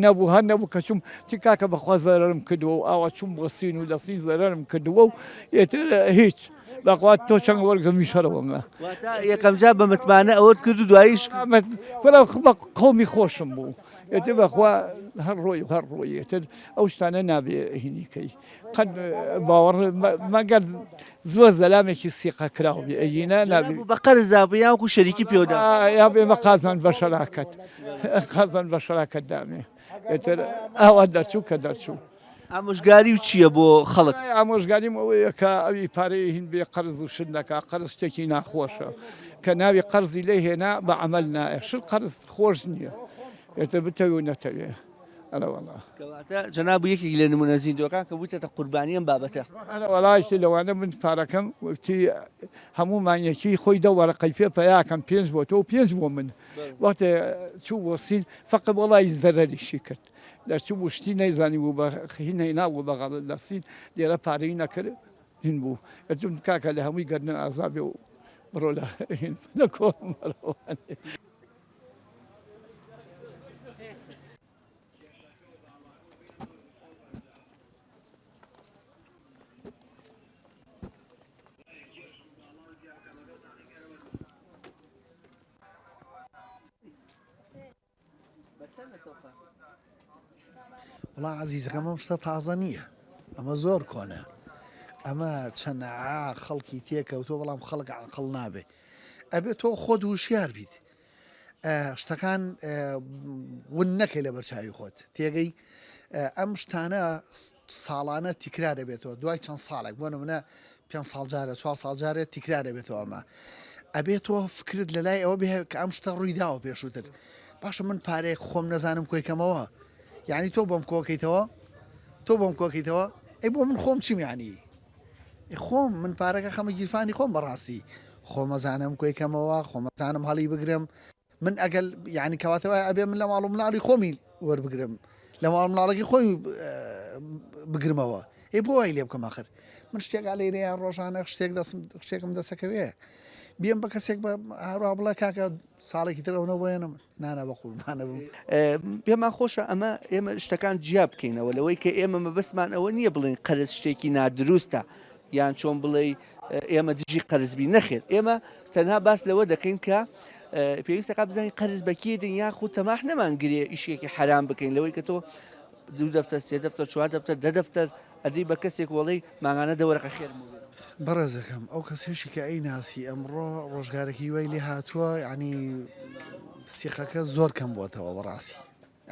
نەبوو کەچوم تی کاکە بەخوا زەرم کردووە و ئاوا چوم بۆ سین و لە سی زەرم کردووە و ئێتر هیچ بەخوات تۆ چەند وەرگەمی شەرەوەمە یەکەم جا بە متمانە ئەوت کرد و دواییش بە قەومی خۆشم بوو ئێتر بەخوا هەر ڕۆی هەر ڕۆیێتر ئەو شتانە نابێ هینیکەی قەت باوەڕ مەگەر زۆر زەلامێکی سیقە کراوە ئەینە نابێ بە قەرزدا یان و شەریکی پێوەدا یا بێ بە قازان بە شەراکەت قازان بە شەراکەت دامێ ئێتر ئاوا دەرچوو کە دەرچوو ئامۆژگاری و چییە بۆ خەڵک ئامۆژگاریم ئەوەیە کە ئەوی پارەی هین بێ قەرز و شت نەکە قەرز شتێکی ناخۆشە کە ناوی قەرزی لێ هێنا بە عەمەل نایە شت قەرز خۆش نییە ئێتر بتەوێ و نەتەوێ ئەلەوەڵا جەناب یەکێک لە نمونە زیندوەکان کە بوویتە قوربانیەم بابەتە وەڵایشی لەوانە من پارەکەم وتی هەموو مانیەکی خۆی دەوەرەقەی پێ پەیاکەم پێنج بۆ تۆ و پێنج بۆ من وەختێ چوو بۆ سین فەقط وەڵای زەرەریشی کرد دەرچوو بوو شتی نەیزانی بوو بە هینەی نابوو بەغەڵت لە سین لێرە پارەی نەکرد هین بوو ئەچوم کاکە لە هەمووی گەردن ئازابێ و بڕۆ لە کۆمەڵەوانێ وڵا عەزیزەکەم ئەم شتە تازە نییە ئەمە زۆر کۆنە ئەمە چەند خەڵکی تێکەوتۆ بەڵام خەڵک عەقڵ نابێ ئەبێت تۆ خۆت وشیار بیت شتەکان ون نەکەی لە بەرچاوی خۆت تێگەی ئەم شتانە ساڵانە تیکرا دەبێتەوە دوای چەند ساڵێک بۆ نمونە 5 ساڵ جارە 4 ساڵ جارێت تیکرا دەبێتەوە ئەمە ئەبێت تۆ فکرت لە لای ئەوە بێ کە ئەم شتە ڕوویداوە پێشووتر باشە من پارێک خۆم نەزانم کۆیکەمەوە یعنی تۆ بۆم کۆکەیتەوە تۆ بۆم کۆکەیتەوە ئەی بۆ من خۆم چیم یعنی خۆم من پارەکە خەمە گیرفانی خۆم بەڕاستی خۆمەزانم کۆیکەمەوە خۆمەزانم هەڵی بگرم من ئەگەل یعنی کەواتەوە ئەبێ من لە ماڵ و مناڵی خۆمی وەربگرم لە ماڵ مناڵەکەی خۆی بگرمەوە ئێ بۆ وای لێ بکەم ئاخر من شتێکا لێرەیە ڕۆژانە شتێکم دەسەکەوێ بێم بە کەسێک بە هەروە بڵێ کاکە ساڵێکی ترەوە بۆێنم نانە بە قوربانە بوو پێمان خۆشە ئەمە ئێمە شتەکان جیا بکەینەوە لەوەی کە ئێمە مەبەستمان ئەوە نییە بڵێن قەرز شتێکی نادروستە یان چۆن بڵێ ئێمە دژی قەرزبی نەخێت ئێمە تەنها باس لەوە دەکەین کە پێویستەکە بزانین قەرز بەکێ دن یاخود تەماح نەمانگرێ ئیشێکی حرام بکەین لەوەی کە تۆ دوو دەفتەر سێ دەفتەر چوار دەفتەر دە دەفتەر ئەدەی بە کەسێک وەڵی ماغانە دەوەرەقە خێرم بەڕێزەکەم ئەو کەسێکی کە ئەی ناسی ئەمڕۆ ڕۆژگارێکی وای لێ هاتووە ینی سیخەکە زۆر کەم بووەتەوە بەڕاستی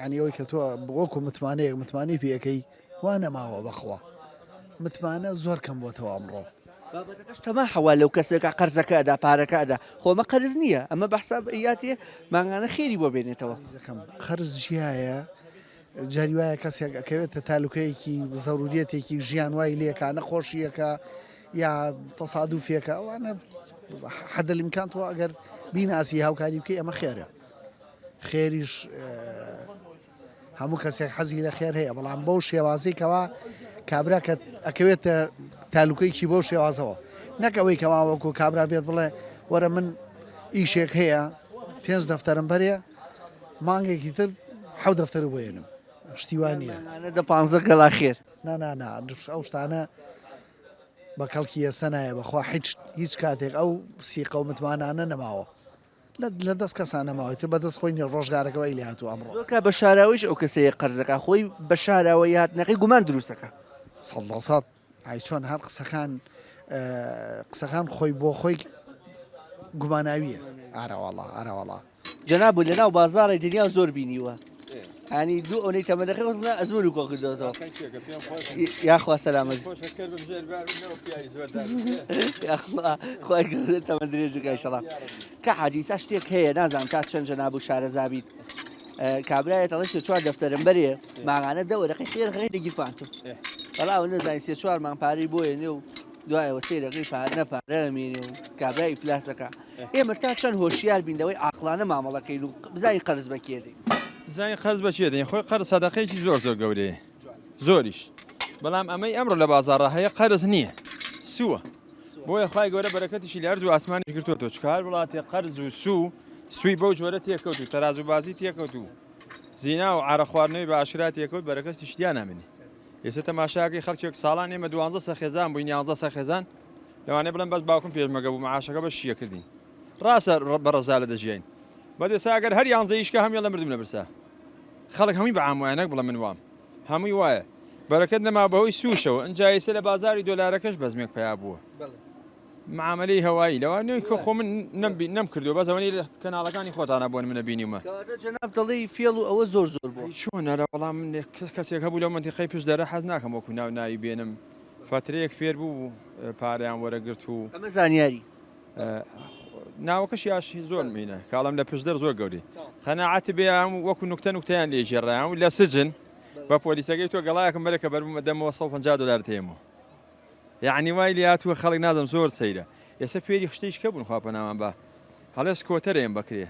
ینی ئەوەی کە تۆ وەکو متمانەیەک متمانی پێەکەی وا نەماوە بەخوا متمانە زۆر کەم بووەتەوە ئەمڕۆ بابەتەکەش تەما حەوا لەو کەسێکە قەرزەکەدا پارەکەدا خۆمە قەرز نییە ئەمە بەحساب ئەیاتێ ماغانە خێری بۆ بێنێتەوە قەرز ژیایە جاری وایە کەسێک ئەکەوێتە تالوکەیەکی زەورورێتێکی ژیان وای لێکە نەخۆشیەکە یا تەسادوفێکە ئەوانە حەدە الإمکان تۆ ئەگەر بیناسی هاوکاری بکەی ئەمە خێرە خێریش هەموو کەسێک حەزی لە خێر هەیە بەڵام بەو شێوازەیەکەوە کابرا کە ئەکەوێتە تالوکەیەکی بەو شێوازەوە نەکەوەی کەوا وەکو کابرا بێت بڵێ وەرە من ئیشێک هەیە 5 دەفتەرم بەرێ مانگێکی تر 7 دەفتەر بۆێنم شتیوانە دە 15 گەڵا خێر نانانا ئەو شتانە بە کەڵکی ئێستا نایە بەخوا هیچ کاتێک ئەو سیقە و متمانانە نەماوە لە دەست کەسان نەماوەیتر بەدەست خۆی ڕۆژگارەکەەوەی لێ هاتوو ئەمڕۆ زۆرکە بە شاراویش ئەو کەسەیە قەرزەکە خۆی بە شاراوەی هاتنەکەی گومان دروستەکە 100% ئای چۆن هەر قسەکان خۆی بۆ خۆی گوماناویە ئارەوەڵا جەناب بوو لەناو بازاڕی دنیا زۆر بینیوە ینی دوو ئەوەی تەمەدەخی وەڵا ئەزمون و کۆ کردەوە یاخوا سەلامەت خۆی گەورە تەمە درێژەکە ئینشەڵا کە حاجیسا شتێک هەیە نازانم تا چەند جەناب و شارەزابیت کابرایە تەڵی سێ چوار دەفتەرم بەرێ ماغانە دەوەرەقی خێر خەی دەگیرفانتو بەڵاو نەزانین سێ چوار مانگ پارەی بۆیێنێ و دوایەوە سێرەقی پارە نەپارەمێنێ و کابرای ئیفلاسەکە ئێمە تا چەند هۆشیار بین لەوەی عاقلانە مامەڵەکەین و بزانین قەرز بەکێدەین زای قەرز بەچێ دەین خۆی قەرز سەدەقەیەکی زۆر گەورەیە زۆریش بەڵام ئەمەی ئەمڕۆ لە بازاڕە هەیە قەرز نییە سووە بۆیە خوای گەورە بەرەکەتیشی لە هەردوو ئاسمانی گرتووەتەوە چکار وڵاتی قەرز و سووی بەو جۆرە تێکەوت و تەراز و بازی تێکەوت و زینا و عارە خواردنەوەی بە عاشرات تێکەوت بەرەکەستی شتیان نامێنێ ئێستا تەماشاکەی خەڵکێک ساڵان ئێمە 12 سەخێزان بووین 11 سەخێزان لەوانەیە بڵێن بەس باوکم پێشمەگە بوو معاشەکە بە شیە کردین ڕاستە بەڕەزا لە دەژیین بەدەسا ئەگەر هەر 11 ئیشکە هەمیان لە مردم لەبرسا خەڵک هەمووی بە عاموایەنەک بڵە من وام هەمووی وایە بەرەکەت نەما بەهۆی سووشەوە ئەنجایسە لە بازاری دۆلارەکەش بەزمێک پیا بووە معاملەی هەوایی لەوانەیە کە خۆ من نەم کردو بە زەوەنی کەناڵەکانی خۆتانە بۆن منە بینیمە جەناب دەڵێی فێڵ و ئەوە زۆر بوو چۆنە وەڵام من کەسێک هەبوو لەو منتیقەی پشت دەرە حەز ناکەم وەکو ناو ناوی بێنم فترەیەک فێر بوو پارەیان وەرەگرت و ئەمە زانیاری ناوەکەش یاشی زۆر مینە کاڵم لە پشت دەر زۆر گەوری خەناعەتی بێیان وەکو نوکتەیان لێژێڕیان و لە سجن بە پۆلیسەکەی تۆ گەڵایەکەم بەرەکە بەربوومە دەمەوە 150 دلار تێمەوە یعنی وای لێ هاتووە خەڵک نازم زۆر سەیرە ئێستا فێری خشتەیش کە بوون خوا پەنامان بە هەڵێ سکۆتەرێن بکرێ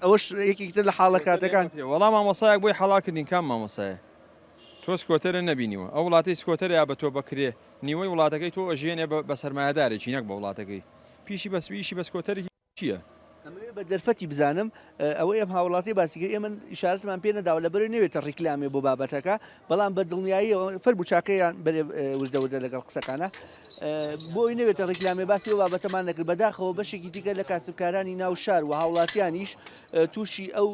ئەوەش یەکێکتر لە حاڵەکاتەکان وەڵام مامۆسایەک بۆی حەڵاکردین کام مامۆسایە تۆ سکۆتەرە نەبینیوە ئەو وڵاتی سکۆتەر یا بە تۆ بکرێ نیوەی وڵاتەکەی تۆ ئەژێنێ بە سەرمایهدارێکی نەک بە وڵاتەکەی پیشی بەسویشی بە سکۆتەرێکی چییە؟ بە دەرفەتی بزانم ئەوەی ئەم هاوڵاتی باسیگر ئێمە ئشارەتمان پێ نەداوە لەبەر نەوێتە ڕیکلامێ بۆ بابەتەکە بەڵام بە دڵنیاییەوە فەرموو چاکەیان بەرێ وردەوردە لەگەڵ قسەکانە بۆی نەوێتە ڕیکلامێ باسی و بابەتەمان نەکرد بەداخەوە بەشێکی دیکە لە کاسبکارانی ناو شار و هاوڵاتیانیش تووشی ئەو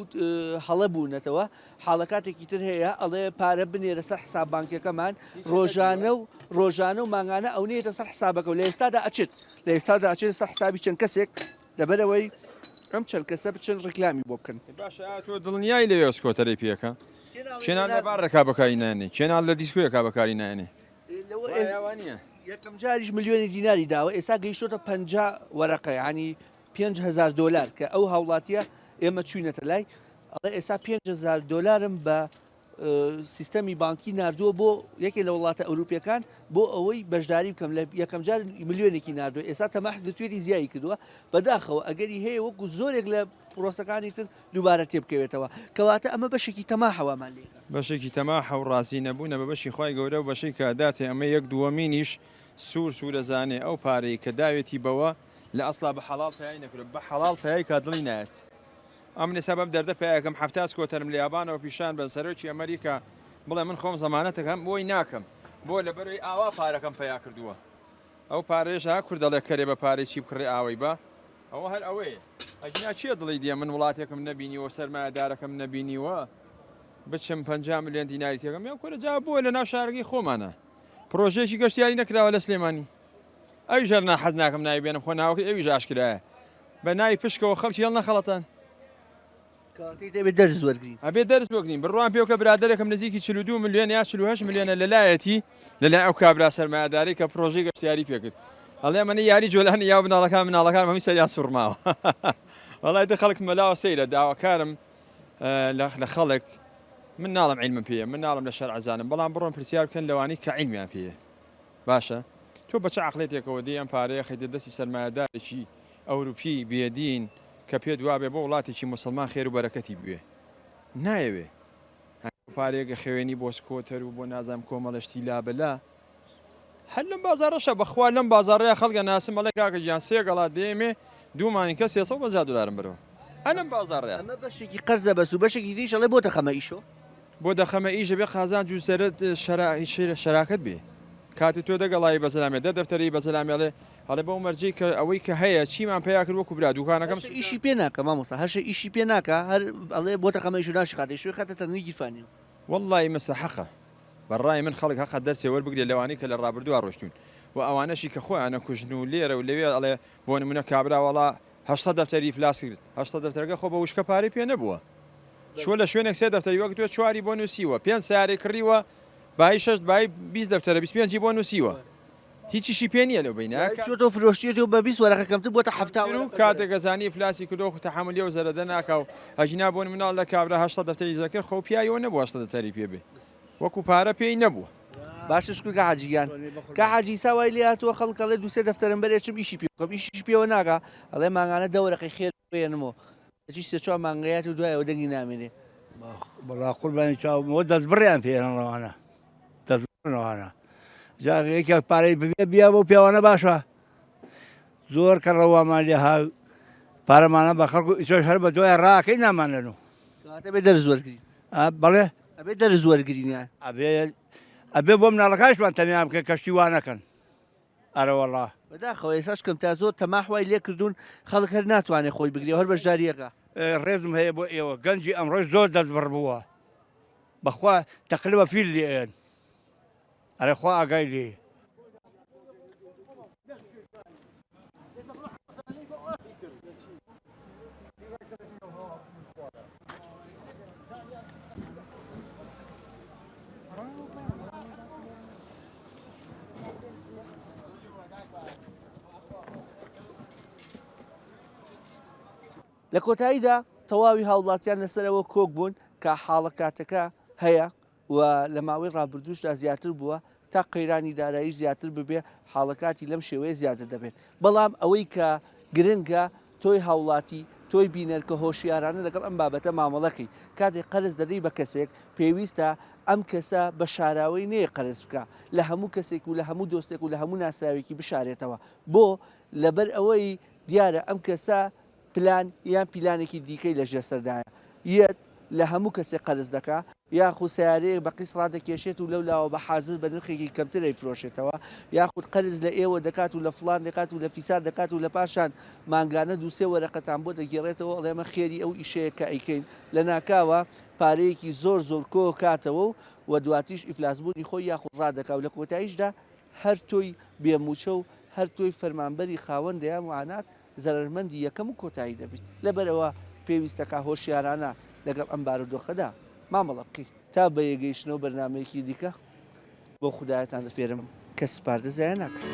هەڵە بوونەتەوە حاڵەکاتێکی تر هەیە ئەڵێ پارە بنێرە سەر حساب بانکەکەمان ڕۆژانە و مانگانە ئەو نێتە سەر حسابەکە و لە ئێستادا ئەچێت لە ئێستادا ئەچێت سەر حسابی چەند کەسێک لەبەرەوەی ئەم چەند کەسە بچن ڕیکلامی بۆ بکەن باشە تۆ دڵنیای لەوێ سکۆتەرەی پێەکە چێنان لە بارڕێکا بەکاری نانێ چێنان لە دیسکۆیەکا بەکاری نانێ یەکەم جاریش ملیۆنی دیناری داوە ئێستا گەیشتۆتە 50 وەرەقە ینی 5,000 دلار کە ئەو هاوڵاتیە ئێمە چوینەتە لای ئەڵێ ئێستا 5,000 دلارم بە سیستەمی بانکی نردووە بۆ یەکێک لە وڵاتە ئەوروپیەکان بۆ ئەوەی بەشداری بکەم لە یەکەم جار ملیۆنێکی نردووە ئێستا تەماح دەتوێتی زیایی کردووە بەداخەوە ئەگەری هەیە وەکو زۆرێک لە پرۆسەکانی تر دووبارە تێبکەوێتەوە کەواتە ئەمە بەشێکی تەماحەوەمان لێ بەشێکی تەماحە و ڕازی نەبوونە بە بەشی خی گەورە و بەشەی کاداتێ ئەمە یەک دووەمینیش سوورەزانێ ئەو پارەی کە داوێتی بەوە لە ئەسڵا بە حەڵاڵ پێی نەکرێت بە حەڵاڵ پێی کادڵی نایەت ئەم سەبەب دەردە پێیەکەم هەفتە سکۆتەرم لە یابانەوە پیشان بە سەرۆکی ئەمریکا بڵێ من خۆم زەمانەتەکەم بۆی ناکەم بۆ لەبەرەوەی ئاوا پارەکەم پیا کردووە ئەو پارێژ ها کوردەڵێ کەرێ بە پارێکی بکڕێ ئاوەی بە ئەوە هەر ئەوەیە ئەجنا چیە دڵی دیە من وڵاتێکم نەبینیوە سەرمایەدارەکەم نەبینیوە بچم 50 ملیۆن دیناری تێگەم یا کۆرە جا بۆ لە ناو شارەکەی خۆمانە پرۆژێکی گەشتیاری نەکراوە لە سلێمانی ئەوی ژەر ناحەز ناکەم ناوی بێنم خۆ ناوەکە ئەویش ئاشکرایە بە ناوی پشکەوە خەڵکی هەڵ نەخەڵەتان دەبێت دەرز وەرگری ئەبێ دەرس بگرین بڕوان پێوکە برادێکم نزیکی 42 ملیۆن یا 48 ملیۆنە لەلایەتی لەلای ئەو کابرا سەرمایه‌داری کە پرۆژەی گەشتیاری پێکرد هەڵێ منە یاری جۆلانی یا مناڵەکان هەمی سەریان سوورماوە وەڵای دە خەڵک مەلاوە سەیرە داواکارم لە خەڵک من ناڵم عیلمم پێیە من ناڵم لە شەرعەزانم بەڵام بڕۆن پرسیار بکەن لەوانی کە عیلمیان پێیە باشە تۆ بە چه عقلێتێکەوە دی ئەم پارەیە خەیتە دەستی سەرمایه‌دارێکی ئەوروپی بێدین کە پێ دوابێ بۆ وڵاتێکی مسلمان خێر و بەرەکەتی بوێ نایەوێ پارێکە خوێنی بۆ سکۆتەر و بۆ نازام کۆمەڵشتی لابلا هەر لەم بازارەشە بەخوا لەم بازارڕێ خەڵگە ناسم بەڵێ کاکە گیان سێگەڵا دێمێ دوومانی کە 300 دلارم برەوە ئەلم بازارڕێ ئەمە بەشێکی قەرزە بەس و بەشێکی دیش ئەڵێ بۆ دەخەمە ئیشۆ بۆ دەخەمە ئیژە بێ خازان جوسەرت شەراکت بێ کاتی تۆ دەگەڵایی بەزەلامێ دەفتەری بەزەلامیاڵێ هەڵێ بە مەرجەی کە ئەوەی کە هەیە چیمان پێیا کرد وەکو برا دوکانەکەم ئیشی پێ ناکە مامۆستا هەرشە ئیشی پێ ناکە هەر ئەڵێ بۆ دەخەمە ئیشو ناشی خاتە شوێ خاتە تەنوی گیرفانی والله مەسەحەقە بەڕای من خەڵک حەقە دەرسێ وەربگرێت لەوانەی کە لە ڕابردووە ڕۆشتون و ئەوانەشی کە خۆیانە کوژن و لێرە و لەوێ ئەڵێ بۆ نمونە کابرا وەڵا 80 دەفتەری فلاس کرد 80 دەفتەرەکە خۆ بە وشکە پارەی پێ نەبووە چۆ لە شوێنێک سێ دەفتەری وەک توێ چواری بۆ نووسیوە 5 سیارێک کڕیوە بای 6 بای 20 دەفتەرە 25 بۆ نووسیوە هیچیشی پێ نییە لەو بینە تۆ فرۆشتیەوە بە 20 وەرەقەکەمتر بۆتە هەفتا و کاتێکە زانی فلاسی کردۆ تەحملی و زەرەدە ناکە و هەژینا بۆ مناڵ لە کابرا 80 دەفتەری زەکر خۆ پیاوە نەبووە 80 دەفتەری پێ بێ وەکو پارە پێی نەبووە باشش کە حاجیان کە حاجی ساوای لێ هاتووە خەڵکەڵێ دوسێ دەفتەرم بەرێچم ئیشی پێ بکەم ئیشی پێوە ناکە ئەڵێ ماگانە دەوەرەقی خێر بێنمەوە هیچ سێ چوار مانگەیات و دوایەوە دەنگی نامێنێ بەڵا قوربانی چاومەوە دەست بڕیان پێێنەوانە دەست بڕنەوانە جاێکێک پارەی ببێ بیا بۆ پیاوانە باشە زۆر کە ڕەوامان لێ ها پارەمانە بە خەڵکو ئیشۆش هەر بە دوای ڕاکەی نامانێن و بێ دەرز وەرگری بەڵێ ئەبێ دەرز وەرگرینیان ئەبێ بۆ مناڵەکانشمان تەمیان بکە کەشتی وانەکەن ئەرەوەڵا بەداخەوە ئێساش کەم تا زۆر تەماحوای لێ کردوون خەڵک هەر ناتوانێت خۆی بگرێ هەر بەشداریەکە ڕێزم هەیە بۆ ئێوە گەنجی ئەمڕۆژ زۆر دەست بڕ بووە بەخوا تەقلبە فیل لێن ئەرەخوا ئاگای لێ لە کۆتاییدا تەواوی هاوڵاتیان لەسەرەوە کۆک بوون کە حاڵە کاتەکە هەیە و لە ماوەی ڕابردووشدا زیاتر بووە تا قەیرانی دارایی زیاتر ببێ حاڵەکاتی لەم شێوەیە زیاتر دەبێت بەڵام ئەوەی کە گرنگە تۆی هاوڵاتی تۆی بینەرکە هۆشیارانە لەگەڵ ئەم بابەتە مامەڵەقی کاتێک قەرز دەدەی بە کەسێک پێویستە ئەم کەسە بە شاراوەی نەیە قەرز بکە لە هەموو کەسێک و لە هەموو دۆستێک و لە هەموو ناسراوێکی بشارێتەوە بۆ لەبەر ئەوەی دیارە ئەم کەسە پلان یان پیلانێکی دیکەی لە ژێسەردایە یەت لە هەموو کەسێک قەرز دەکا یاخود سیارەیەک بە قیس ڕادەکێشێت و لەولاوە بە حازر بە نرخێکی کەمتر ئەیفرۆشێتەوە یاخود قەرز لە ئێوە دەکات و لە فڵان دەکات و لە فیسار دەکات و لە پاشان مانگانە دووسێ وەرەقەتان بۆ دەگێڕێتەوە ئەڵێمە خێری ئەو ئیشەیە کە ئەیکەین لە ناکاوە پارەیەکی زۆر کۆ کاتەوە و دواتیش ئیفلاسبوونی خۆی یاخود ڕادەکا و لە کۆتاییشدا هەر تۆی بێموچە و هەر تۆی فەرمانبەری خاوەندەیان وانات زەرمەندی یەکەم و کۆتایی دەبێت لەبەرەوە پێویستەکە هۆشیارانە لەگەڵ ئەم بارودۆخەدا مامەڵە بکەیت تا بە یەگەیشتنەوە بەرنمەیەکی دیکە بۆ خوددایەتان دەسپێرم کە سپاردە زایە ناکەن.